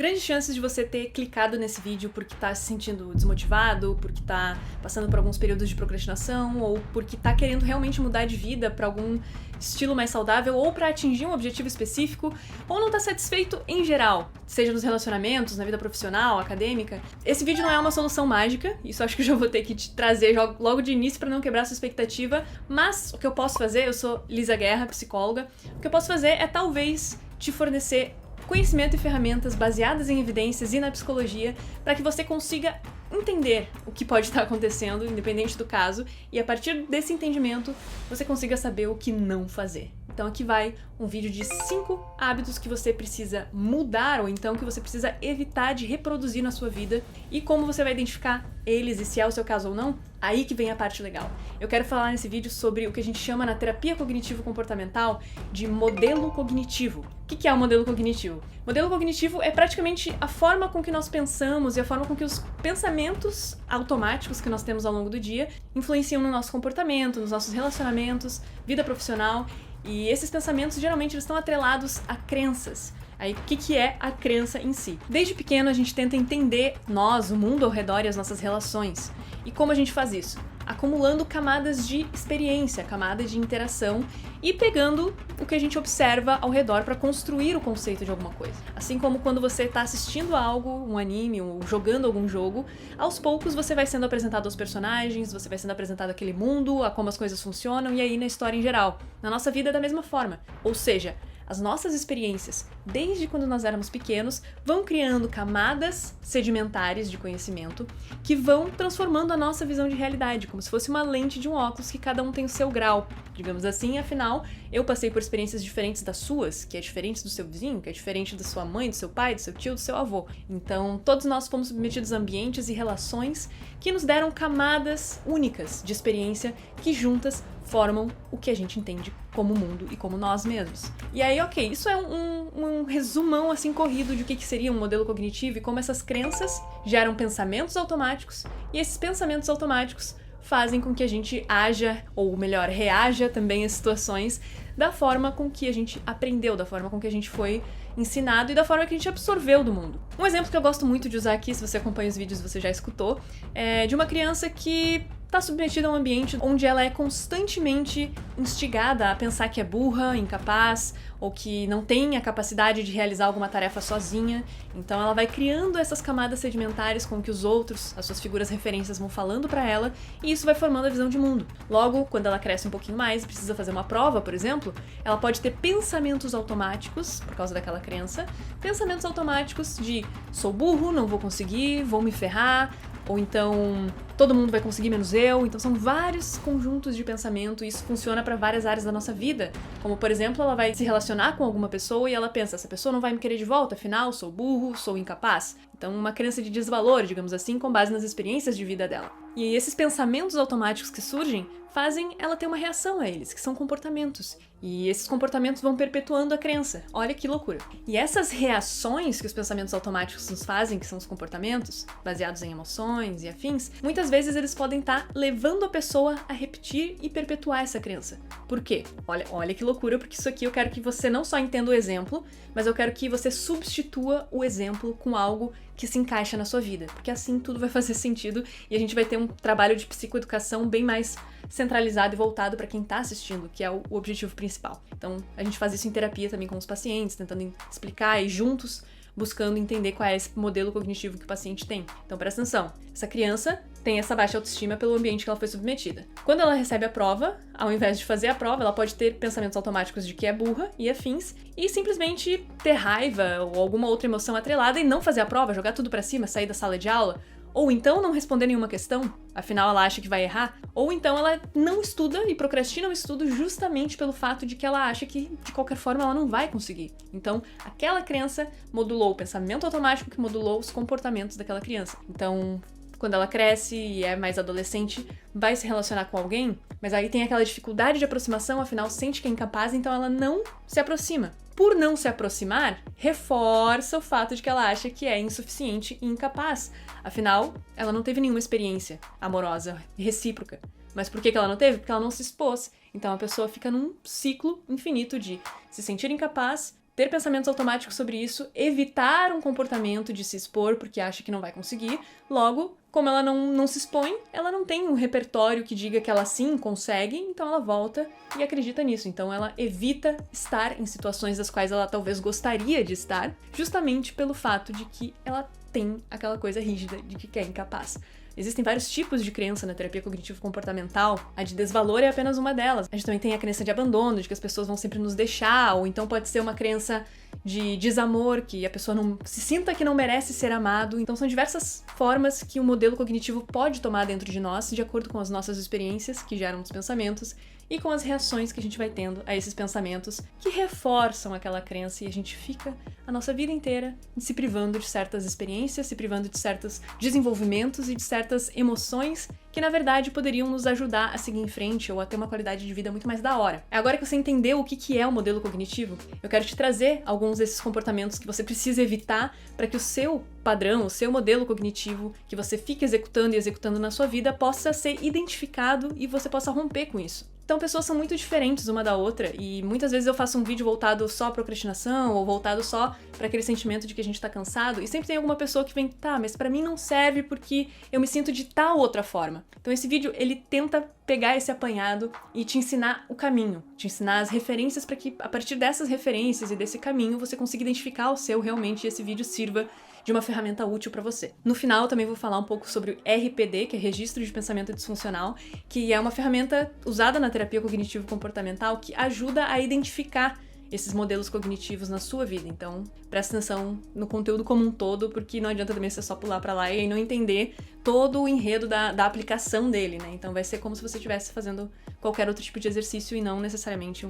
Grandes chances de você ter clicado nesse vídeo porque tá se sentindo desmotivado, porque tá passando por alguns períodos de procrastinação, ou porque tá querendo realmente mudar de vida pra algum estilo mais saudável, ou pra atingir um objetivo específico, ou não tá satisfeito em geral, seja nos relacionamentos, na vida profissional, acadêmica. Esse vídeo não é uma solução mágica, isso acho que eu já vou ter que te trazer logo de início pra não quebrar sua expectativa, mas o que eu posso fazer, eu sou Lisa Guerra, psicóloga, o que eu posso fazer é talvez te fornecer conhecimento e ferramentas baseadas em evidências e na psicologia para que você consiga entender o que pode estar acontecendo, independente do caso, e a partir desse entendimento você consiga saber o que não fazer. Então aqui vai um vídeo de 5 hábitos que você precisa mudar ou então que você precisa evitar de reproduzir na sua vida e como você vai identificar eles e se é o seu caso ou não, aí que vem a parte legal. Eu quero falar nesse vídeo sobre o que a gente chama na terapia cognitivo-comportamental de modelo cognitivo. O que é o modelo cognitivo? Modelo cognitivo é praticamente a forma com que nós pensamos e a forma com que os pensamentos automáticos que nós temos ao longo do dia influenciam no nosso comportamento, nos nossos relacionamentos, vida profissional. E esses pensamentos, geralmente, eles estão atrelados a crenças. Aí, o que é a crença em si? Desde pequeno, a gente tenta entender nós, o mundo ao redor e as nossas relações. E como a gente faz isso? Acumulando camadas de experiência, camadas de interação e pegando o que a gente observa ao redor para construir o conceito de alguma coisa. Assim como quando você está assistindo algo, um anime ou jogando algum jogo, aos poucos você vai sendo apresentado aos personagens, você vai sendo apresentado àquele mundo, a como as coisas funcionam e aí na história em geral. Na nossa vida é da mesma forma. Ou seja, as nossas experiências, desde quando nós éramos pequenos, vão criando camadas sedimentares de conhecimento que vão transformando a nossa visão de realidade, como se fosse uma lente de um óculos que cada um tem o seu grau, digamos assim. Afinal, eu passei por experiências diferentes das suas, que é diferente do seu vizinho, que é diferente da sua mãe, do seu pai, do seu tio, do seu avô. Então, todos nós fomos submetidos a ambientes e relações que nos deram camadas únicas de experiência que juntas formam o que a gente entende como mundo e como nós mesmos. E aí, ok, isso é um resumão assim corrido de o que seria um modelo cognitivo e como essas crenças geram pensamentos automáticos e esses pensamentos automáticos fazem com que a gente haja, ou melhor, reaja também às situações da forma com que a gente aprendeu, da forma com que a gente foi ensinado e da forma que a gente absorveu do mundo. Um exemplo que eu gosto muito de usar aqui, se você acompanha os vídeos você já escutou, é de uma criança que está submetida a um ambiente onde ela é constantemente instigada a pensar que é burra, incapaz, ou que não tem a capacidade de realizar alguma tarefa sozinha. Então ela vai criando essas camadas sedimentares com que os outros, as suas figuras referências, vão falando para ela, e isso vai formando a visão de mundo. Logo, quando ela cresce um pouquinho mais e precisa fazer uma prova, por exemplo, ela pode ter pensamentos automáticos, por causa daquela crença, pensamentos automáticos de sou burro, não vou conseguir, vou me ferrar, ou então todo mundo vai conseguir menos eu. Então são vários conjuntos de pensamento e isso funciona para várias áreas da nossa vida. Como, por exemplo, ela vai se relacionar com alguma pessoa e ela pensa, essa pessoa não vai me querer de volta, afinal, sou burro, sou incapaz. Então uma crença de desvalor, digamos assim, com base nas experiências de vida dela. E esses pensamentos automáticos que surgem fazem ela ter uma reação a eles, que são comportamentos. E esses comportamentos vão perpetuando a crença. Olha que loucura. E essas reações que os pensamentos automáticos nos fazem, que são os comportamentos, baseados em emoções e afins, muitas vezes eles podem estar levando a pessoa a repetir e perpetuar essa crença. Por quê? Olha que loucura, porque isso aqui eu quero que você não só entenda o exemplo, mas eu quero que você substitua o exemplo com algo que se encaixa na sua vida, porque assim tudo vai fazer sentido e a gente vai ter um trabalho de psicoeducação bem mais centralizado e voltado para quem está assistindo, que é o objetivo principal. Então, a gente faz isso em terapia também com os pacientes, tentando explicar e juntos buscando entender qual é esse modelo cognitivo que o paciente tem. Então, presta atenção. Essa criança tem essa baixa autoestima pelo ambiente que ela foi submetida. Quando ela recebe a prova, ao invés de fazer a prova, ela pode ter pensamentos automáticos de que é burra e afins e simplesmente ter raiva ou alguma outra emoção atrelada e não fazer a prova, jogar tudo pra cima, sair da sala de aula. Ou então não responder nenhuma questão, afinal ela acha que vai errar. Ou então ela não estuda e procrastina o estudo justamente pelo fato de que ela acha que, de qualquer forma, ela não vai conseguir. Então, aquela crença modulou o pensamento automático que modulou os comportamentos daquela criança. Então, quando ela cresce e é mais adolescente, vai se relacionar com alguém, mas aí tem aquela dificuldade de aproximação, afinal sente que é incapaz, então ela não se aproxima. Por não se aproximar, reforça o fato de que ela acha que é insuficiente e incapaz. Afinal, ela não teve nenhuma experiência amorosa recíproca. Mas por que ela não teve? Porque ela não se expôs. Então a pessoa fica num ciclo infinito de se sentir incapaz, ter pensamentos automáticos sobre isso, evitar um comportamento de se expor porque acha que não vai conseguir. Logo, como ela não se expõe, ela não tem um repertório que diga que ela sim consegue, então ela volta e acredita nisso. Então ela evita estar em situações das quais ela talvez gostaria de estar, justamente pelo fato de que ela tem aquela coisa rígida de que é incapaz. Existem vários tipos de crença na terapia cognitivo-comportamental. A de desvalor é apenas uma delas. A gente também tem a crença de abandono, de que as pessoas vão sempre nos deixar, ou então pode ser uma crença de desamor, que a pessoa não se sinta que não merece ser amado. Então são diversas formas que o modelo cognitivo pode tomar dentro de nós, de acordo com as nossas experiências que geram os pensamentos e com as reações que a gente vai tendo a esses pensamentos que reforçam aquela crença, e a gente fica a nossa vida inteira se privando de certas experiências, se privando de certos desenvolvimentos e de certas emoções que, na verdade, poderiam nos ajudar a seguir em frente ou a ter uma qualidade de vida muito mais da hora. Agora que você entendeu o que é o modelo cognitivo, eu quero te trazer alguns desses comportamentos que você precisa evitar para que o seu padrão, o seu modelo cognitivo que você fica executando e executando na sua vida possa ser identificado e você possa romper com isso. Então, pessoas são muito diferentes uma da outra e muitas vezes eu faço um vídeo voltado só à procrastinação ou voltado só para aquele sentimento de que a gente tá cansado, e sempre tem alguma pessoa que vem, tá, mas pra mim não serve porque eu me sinto de tal outra forma. Então esse vídeo, ele tenta pegar esse apanhado e te ensinar o caminho, te ensinar as referências para que a partir dessas referências e desse caminho você consiga identificar o seu realmente e esse vídeo sirva de uma ferramenta útil para você. No final, eu também vou falar um pouco sobre o RPD, que é Registro de Pensamento Disfuncional, que é uma ferramenta usada na terapia cognitivo-comportamental que ajuda a identificar esses modelos cognitivos na sua vida. Então, presta atenção no conteúdo como um todo, porque não adianta também você só pular pra lá e não entender todo o enredo da aplicação dele, né? Então vai ser como se você estivesse fazendo qualquer outro tipo de exercício e não necessariamente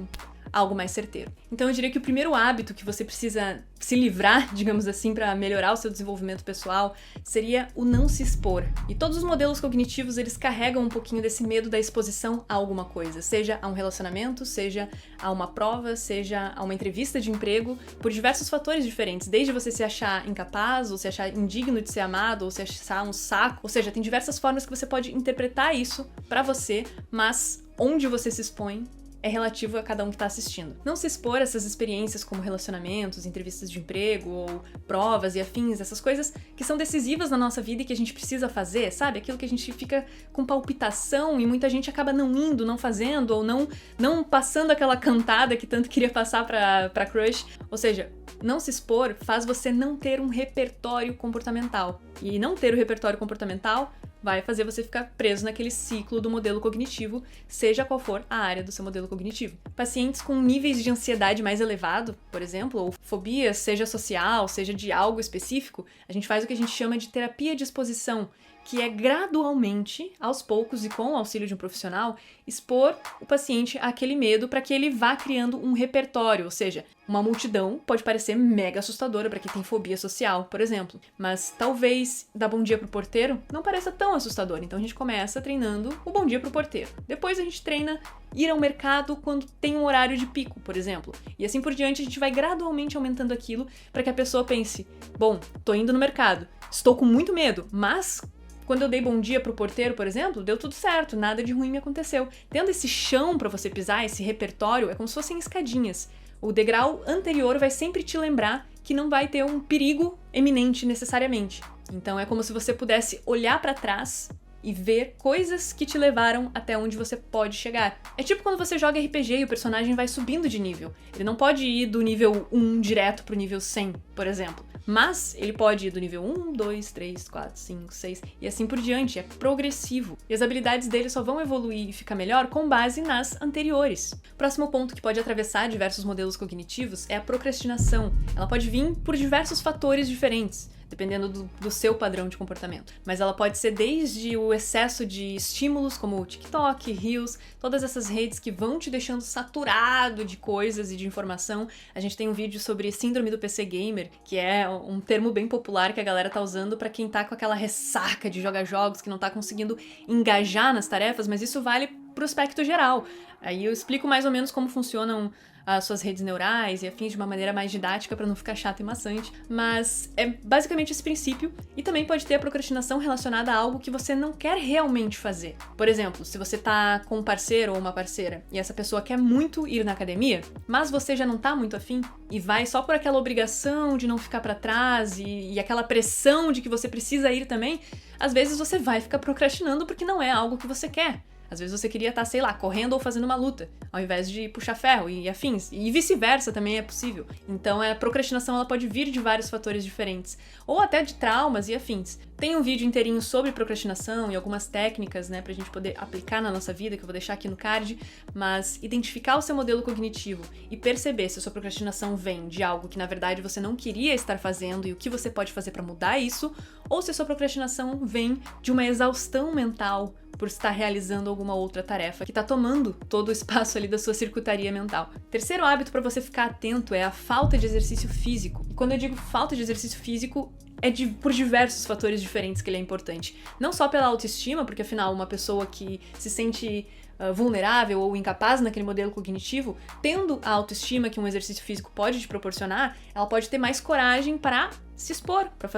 algo mais certeiro. Então eu diria que o primeiro hábito que você precisa se livrar, digamos assim, para melhorar o seu desenvolvimento pessoal, seria o não se expor. E todos os modelos cognitivos, eles carregam um pouquinho desse medo da exposição a alguma coisa, seja a um relacionamento, seja a uma prova, seja a uma entrevista de emprego, por diversos fatores diferentes, desde você se achar incapaz, ou se achar indigno de ser amado, ou se achar um saco, ou seja, tem diversas formas que você pode interpretar isso para você, mas onde você se expõe é relativo a cada um que tá assistindo. Não se expor a essas experiências como relacionamentos, entrevistas de emprego ou provas e afins, essas coisas que são decisivas na nossa vida e que a gente precisa fazer, sabe? Aquilo que a gente fica com palpitação e muita gente acaba não indo, não fazendo ou não passando aquela cantada que tanto queria passar pra crush. Ou seja, não se expor faz você não ter um repertório comportamental. E não ter o repertório comportamental vai fazer você ficar preso naquele ciclo do modelo cognitivo, seja qual for a área do seu modelo cognitivo. Pacientes com níveis de ansiedade mais elevado, por exemplo, ou fobia, seja social, seja de algo específico, a gente faz o que a gente chama de terapia de exposição, que é gradualmente, aos poucos e com o auxílio de um profissional, expor o paciente àquele medo para que ele vá criando um repertório, ou seja, uma multidão pode parecer mega assustadora para quem tem fobia social, por exemplo, mas talvez dar bom dia pro porteiro não pareça tão assustador, então a gente começa treinando o bom dia pro porteiro. Depois a gente treina ir ao mercado quando tem um horário de pico, por exemplo, e assim por diante a gente vai gradualmente aumentando aquilo para que a pessoa pense, bom, tô indo no mercado, estou com muito medo, mas quando eu dei bom dia pro porteiro, por exemplo, deu tudo certo, nada de ruim me aconteceu. Tendo esse chão pra você pisar, esse repertório, é como se fossem escadinhas. O degrau anterior vai sempre te lembrar que não vai ter um perigo eminente necessariamente. Então é como se você pudesse olhar pra trás e ver coisas que te levaram até onde você pode chegar. É tipo quando você joga RPG e o personagem vai subindo de nível. Ele não pode ir do nível 1 direto pro nível 100, por exemplo. Mas ele pode ir do nível 1, 2, 3, 4, 5, 6 e assim por diante, é progressivo. E as habilidades dele só vão evoluir e ficar melhor com base nas anteriores. O próximo ponto que pode atravessar diversos modelos cognitivos é a procrastinação. Ela pode vir por diversos fatores diferentes, dependendo do seu padrão de comportamento. Mas ela pode ser desde o excesso de estímulos, como o TikTok, Reels, todas essas redes que vão te deixando saturado de coisas e de informação. A gente tem um vídeo sobre síndrome do PC Gamer, que é um termo bem popular que a galera tá usando pra quem tá com aquela ressaca de jogar jogos, que não tá conseguindo engajar nas tarefas, mas isso vale pro aspecto geral. Aí eu explico mais ou menos como funcionam as suas redes neurais e afins de uma maneira mais didática para não ficar chato e maçante, mas é basicamente esse princípio, e também pode ter a procrastinação relacionada a algo que você não quer realmente fazer. Por exemplo, se você tá com um parceiro ou uma parceira e essa pessoa quer muito ir na academia, mas você já não tá muito afim e vai só por aquela obrigação de não ficar para trás e aquela pressão de que você precisa ir também, às vezes você vai ficar procrastinando porque não é algo que você quer. Às vezes você queria estar, sei lá, correndo ou fazendo uma luta, ao invés de puxar ferro e afins. E vice-versa também é possível. Então a procrastinação ela pode vir de vários fatores diferentes. Ou até de traumas e afins. Tem um vídeo inteirinho sobre procrastinação e algumas técnicas, né, pra gente poder aplicar na nossa vida, que eu vou deixar aqui no card. Mas identificar o seu modelo cognitivo e perceber se a sua procrastinação vem de algo que na verdade você não queria estar fazendo e o que você pode fazer pra mudar isso, ou se a sua procrastinação vem de uma exaustão mental por estar realizando alguma outra tarefa que está tomando todo o espaço ali da sua circuitaria mental. Terceiro hábito para você ficar atento é a falta de exercício físico. E quando eu digo falta de exercício físico, por diversos fatores diferentes que ele é importante. Não só pela autoestima, porque afinal uma pessoa que se sente vulnerável ou incapaz naquele modelo cognitivo, tendo a autoestima que um exercício físico pode te proporcionar, ela pode ter mais coragem para se expor, para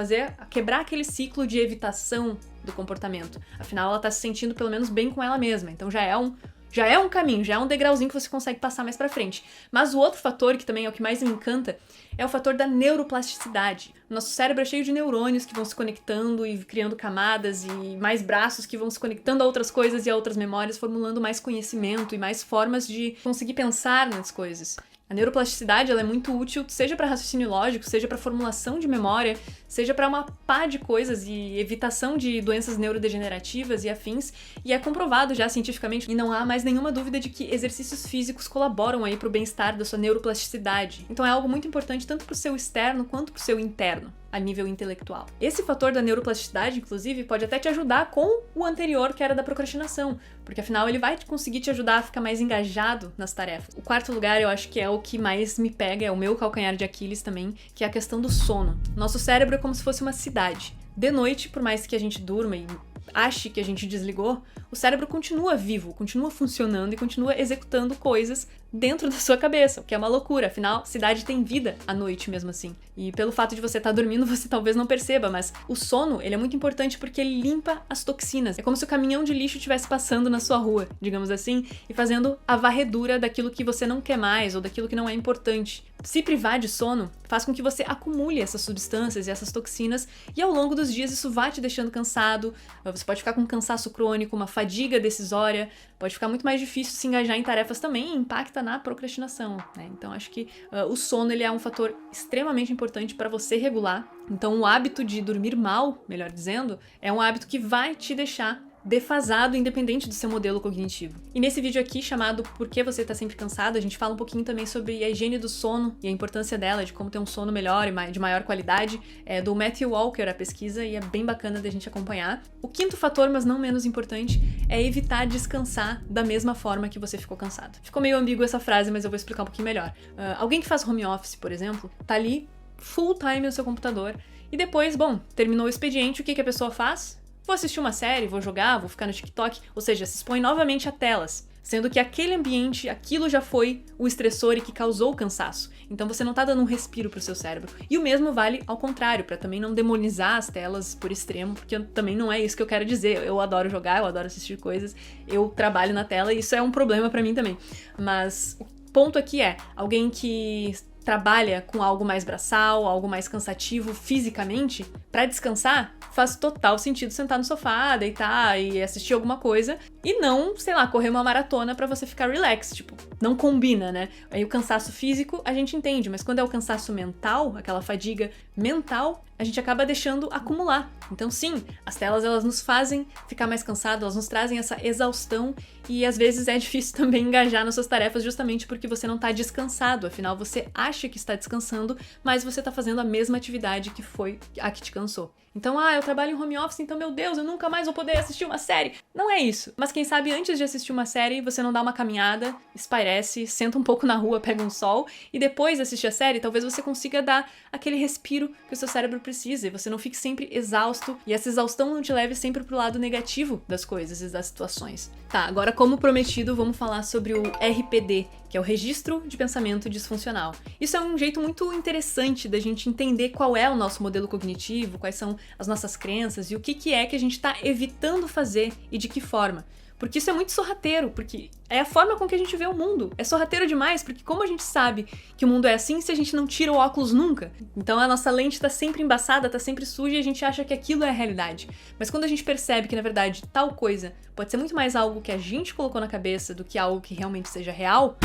quebrar aquele ciclo de evitação do comportamento. Afinal, ela tá se sentindo pelo menos bem com ela mesma, então já é um caminho, já é um degrauzinho que você consegue passar mais pra frente. Mas o outro fator, que também é o que mais me encanta, é o fator da neuroplasticidade. Nosso cérebro é cheio de neurônios que vão se conectando e criando camadas e mais braços que vão se conectando a outras coisas e a outras memórias, formulando mais conhecimento e mais formas de conseguir pensar nas coisas. A neuroplasticidade ela é muito útil, seja para raciocínio lógico, seja para formulação de memória, seja para uma pá de coisas e evitação de doenças neurodegenerativas e afins, e é comprovado já cientificamente, e não há mais nenhuma dúvida de que exercícios físicos colaboram aí para o bem-estar da sua neuroplasticidade. Então é algo muito importante tanto para o seu externo quanto para o seu interno, a nível intelectual. Esse fator da neuroplasticidade, inclusive, pode até te ajudar com o anterior, que era da procrastinação, porque afinal ele vai conseguir te ajudar a ficar mais engajado nas tarefas. O quarto lugar, eu acho que é o que mais me pega, é o meu calcanhar de Aquiles também, que é a questão do sono. Nosso cérebro é como se fosse uma cidade. De noite, por mais que a gente durma e ache que a gente desligou, o cérebro continua vivo, continua funcionando e continua executando coisas dentro da sua cabeça, o que é uma loucura, afinal, cidade tem vida à noite mesmo assim. E pelo fato de você estar dormindo, você talvez não perceba, mas o sono, ele é muito importante porque ele limpa as toxinas. É como se o caminhão de lixo estivesse passando na sua rua, digamos assim, e fazendo a varredura daquilo que você não quer mais ou daquilo que não é importante. Se privar de sono faz com que você acumule essas substâncias e essas toxinas e ao longo dos dias isso vai te deixando cansado, você pode ficar com um cansaço crônico, uma fadiga decisória, pode ficar muito mais difícil se engajar em tarefas também e impacta na procrastinação, né? Então acho que o sono ele é um fator extremamente importante para você regular. Então o hábito de dormir mal, melhor dizendo, é um hábito que vai te deixar defasado, independente do seu modelo cognitivo. E nesse vídeo aqui, chamado Por que você tá sempre cansado, a gente fala um pouquinho também sobre a higiene do sono e a importância dela, de como ter um sono melhor e de maior qualidade. É do Matthew Walker a pesquisa e é bem bacana da gente acompanhar. O quinto fator, mas não menos importante, é evitar descansar da mesma forma que você ficou cansado. Ficou meio ambígua essa frase, mas eu vou explicar um pouquinho melhor. Alguém que faz home office, por exemplo, tá ali full time no seu computador e depois, bom, terminou o expediente, o que a pessoa faz? Vou assistir uma série, vou jogar, vou ficar no TikTok, ou seja, se expõe novamente a telas, sendo que aquele ambiente, aquilo já foi o estressor e que causou o cansaço. Então você não tá dando um respiro pro seu cérebro. E o mesmo vale ao contrário, pra também não demonizar as telas por extremo, porque também não é isso que eu quero dizer. Eu adoro jogar, eu adoro assistir coisas, eu trabalho na tela e isso é um problema pra mim também. Mas o ponto aqui é, alguém que trabalha com algo mais braçal, algo mais cansativo fisicamente, pra descansar, faz total sentido sentar no sofá, deitar e assistir alguma coisa e não, sei lá, correr uma maratona pra você ficar relax, tipo, não combina, né? Aí o cansaço físico a gente entende, mas quando é o cansaço mental, aquela fadiga mental, a gente acaba deixando acumular. Então sim, as telas elas nos fazem ficar mais cansado, elas nos trazem essa exaustão e às vezes é difícil também engajar nas suas tarefas justamente porque você não tá descansado, afinal você acha que está descansando, mas você tá fazendo a mesma atividade que foi a que te cansou. Então, eu trabalho em home office, então, meu Deus, eu nunca mais vou poder assistir uma série. Não é isso. Mas quem sabe antes de assistir uma série, você não dá uma caminhada, espairece, senta um pouco na rua, pega um sol, e depois de assistir a série, talvez você consiga dar aquele respiro que o seu cérebro precisa, e você não fique sempre exausto, e essa exaustão não te leve sempre pro lado negativo das coisas e das situações. Tá, agora como prometido, vamos falar sobre o RPD, que é o Registro de Pensamento Disfuncional. Isso é um jeito muito interessante da gente entender qual é o nosso modelo cognitivo, quais são as nossas crenças e o que é que a gente está evitando fazer e de que forma. Porque isso é muito sorrateiro, porque é a forma com que a gente vê o mundo. É sorrateiro demais, porque como a gente sabe que o mundo é assim se a gente não tira o óculos nunca? Então a nossa lente tá sempre embaçada, tá sempre suja e a gente acha que aquilo é a realidade. Mas quando a gente percebe que, na verdade, tal coisa pode ser muito mais algo que a gente colocou na cabeça do que algo que realmente seja real...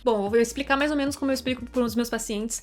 Bom, eu vou explicar mais ou menos como eu explico para os meus pacientes.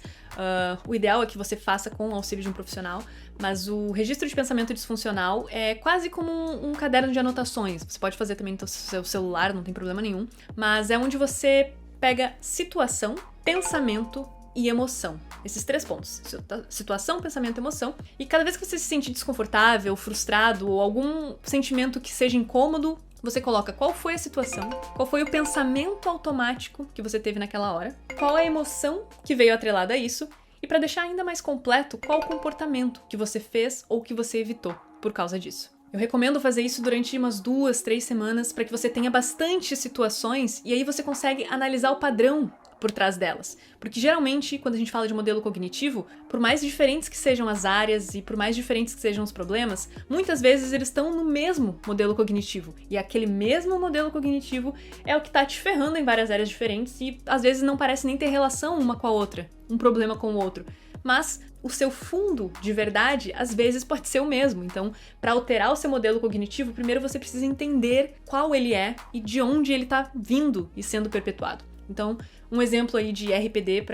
O ideal é que você faça com o auxílio de um profissional, mas o registro de pensamento disfuncional é quase como um caderno de anotações. Você pode fazer também no seu celular, não tem problema nenhum. Mas é onde você pega situação, pensamento e emoção. Esses 3 pontos. Situação, pensamento e emoção. E cada vez que você se sente desconfortável, frustrado ou algum sentimento que seja incômodo, você coloca qual foi a situação, qual foi o pensamento automático que você teve naquela hora, qual a emoção que veio atrelada a isso, e para deixar ainda mais completo, qual o comportamento que você fez ou que você evitou por causa disso. Eu recomendo fazer isso durante umas 2, 3 semanas para que você tenha bastante situações e aí você consegue analisar o padrão por trás delas. Porque geralmente, quando a gente fala de modelo cognitivo, por mais diferentes que sejam as áreas e por mais diferentes que sejam os problemas, muitas vezes eles estão no mesmo modelo cognitivo. E aquele mesmo modelo cognitivo é o que tá te ferrando em várias áreas diferentes e às vezes não parece nem ter relação uma com a outra, um problema com o outro. Mas o seu fundo de verdade, às vezes, pode ser o mesmo. Então, para alterar o seu modelo cognitivo, primeiro você precisa entender qual ele é e de onde ele tá vindo e sendo perpetuado. Então, um exemplo aí de RPD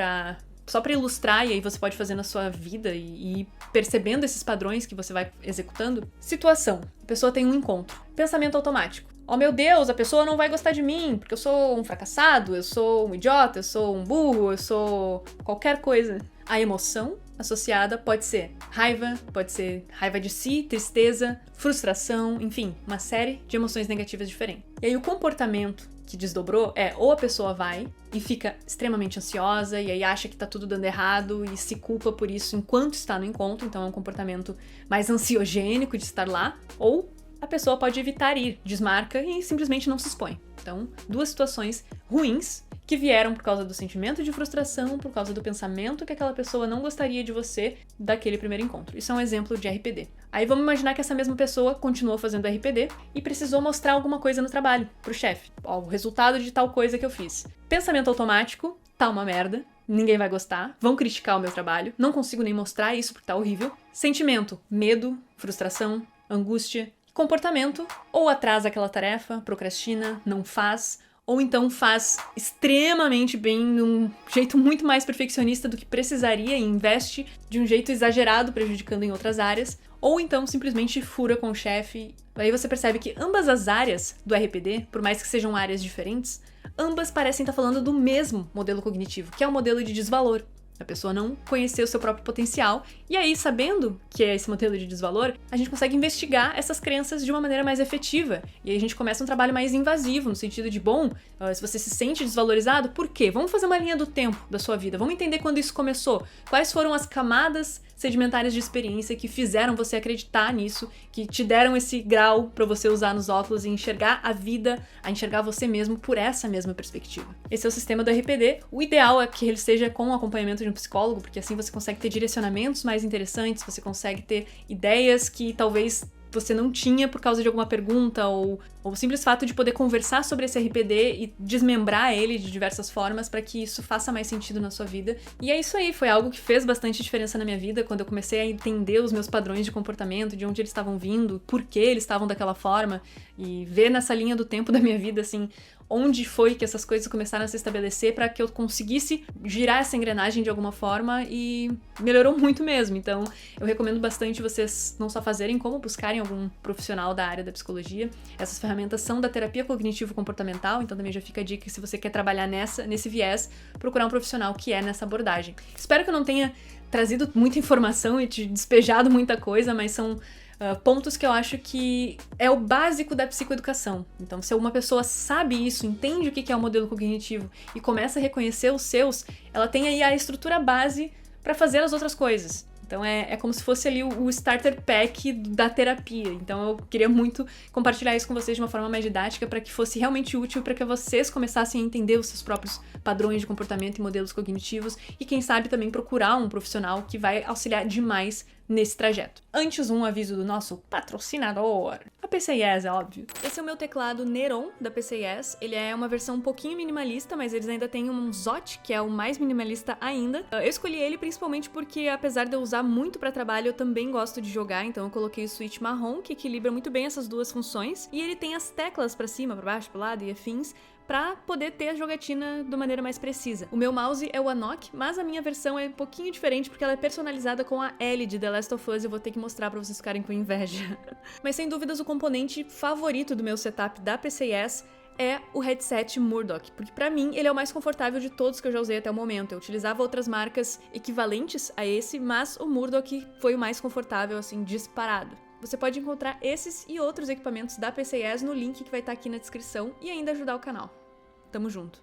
só para ilustrar, e aí você pode fazer na sua vida e ir percebendo esses padrões que você vai executando. Situação. A pessoa tem um encontro. Pensamento automático. Oh meu Deus, a pessoa não vai gostar de mim, porque eu sou um fracassado, eu sou um idiota, eu sou um burro, eu sou qualquer coisa. A emoção associada pode ser raiva de si, tristeza, frustração, enfim, uma série de emoções negativas diferentes. E aí o comportamento que desdobrou é ou a pessoa vai e fica extremamente ansiosa e aí acha que tá tudo dando errado e se culpa por isso enquanto está no encontro, então é um comportamento mais ansiogênico de estar lá, ou a pessoa pode evitar ir, desmarca e simplesmente não se expõe. Então, 2 situações ruins que vieram por causa do sentimento de frustração, por causa do pensamento que aquela pessoa não gostaria de você daquele primeiro encontro. Isso é um exemplo de RPD. Aí vamos imaginar que essa mesma pessoa continuou fazendo RPD e precisou mostrar alguma coisa no trabalho pro chefe. Ó, o resultado de tal coisa que eu fiz. Pensamento automático, tá uma merda, ninguém vai gostar, vão criticar o meu trabalho, não consigo nem mostrar isso porque tá horrível. Sentimento, medo, frustração, angústia. Comportamento, ou atrasa aquela tarefa, procrastina, não faz, ou então faz extremamente bem, num jeito muito mais perfeccionista do que precisaria e investe de um jeito exagerado, prejudicando em outras áreas, ou então simplesmente fura com o chefe. Aí você percebe que ambas as áreas do RPD, por mais que sejam áreas diferentes, ambas parecem estar falando do mesmo modelo cognitivo, que é o modelo de desvalor. A pessoa não conhecer o seu próprio potencial. E aí, sabendo que é esse modelo de desvalor, a gente consegue investigar essas crenças de uma maneira mais efetiva. E aí a gente começa um trabalho mais invasivo, no sentido de, bom, se você se sente desvalorizado, por quê? Vamos fazer uma linha do tempo da sua vida. Vamos entender quando isso começou. Quais foram as camadas sedimentares de experiência que fizeram você acreditar nisso, que te deram esse grau para você usar nos óculos e enxergar a vida, a enxergar você mesmo por essa mesma perspectiva. Esse é o sistema do RPD. O ideal é que ele seja com o acompanhamento de um psicólogo, porque assim você consegue ter direcionamentos mais interessantes, você consegue ter ideias que talvez você não tinha por causa de alguma pergunta, ou o simples fato de poder conversar sobre esse RPD e desmembrar ele de diversas formas para que isso faça mais sentido na sua vida. E é isso aí, foi algo que fez bastante diferença na minha vida, quando eu comecei a entender os meus padrões de comportamento, de onde eles estavam vindo, por que eles estavam daquela forma, e ver nessa linha do tempo da minha vida, assim, onde foi que essas coisas começaram a se estabelecer para que eu conseguisse girar essa engrenagem de alguma forma, e melhorou muito mesmo. Então, eu recomendo bastante vocês não só fazerem, como buscarem algum profissional da área da psicologia. Essas ferramentas são da terapia cognitivo-comportamental, então também já fica a dica que se você quer trabalhar nesse viés, procurar um profissional que é nessa abordagem. Espero que eu não tenha trazido muita informação e te despejado muita coisa, mas são pontos que eu acho que é o básico da psicoeducação. Então, se uma pessoa sabe isso, entende o que é o modelo cognitivo e começa a reconhecer os seus, ela tem aí a estrutura base para fazer as outras coisas. Então é como se fosse ali o starter pack da terapia. Então eu queria muito compartilhar isso com vocês de uma forma mais didática para que fosse realmente útil para que vocês começassem a entender os seus próprios padrões de comportamento e modelos cognitivos e quem sabe também procurar um profissional que vai auxiliar demais nesse trajeto. Antes, um aviso do nosso patrocinador, a PCIS, é óbvio. Esse é o meu teclado Neron, da PCIS. Ele é uma versão um pouquinho minimalista, mas eles ainda têm um ZOT, que é o mais minimalista ainda. Eu escolhi ele principalmente porque, apesar de eu usar muito para trabalho, eu também gosto de jogar, então eu coloquei o switch marrom, que equilibra muito bem essas duas funções, e ele tem as teclas para cima, para baixo, para lado e afins, pra poder ter a jogatina de maneira mais precisa. O meu mouse é o Anok, mas a minha versão é um pouquinho diferente porque ela é personalizada com a Ellie de The Last of Us e eu vou ter que mostrar pra vocês ficarem com inveja. Mas sem dúvidas o componente favorito do meu setup da PCIS é o headset Murdoch, porque pra mim ele é o mais confortável de todos que eu já usei até o momento. Eu utilizava outras marcas equivalentes a esse, mas o Murdoch foi o mais confortável, assim, disparado. Você pode encontrar esses e outros equipamentos da PCIS no link que vai estar aqui na descrição e ainda ajudar o canal. Tamo junto!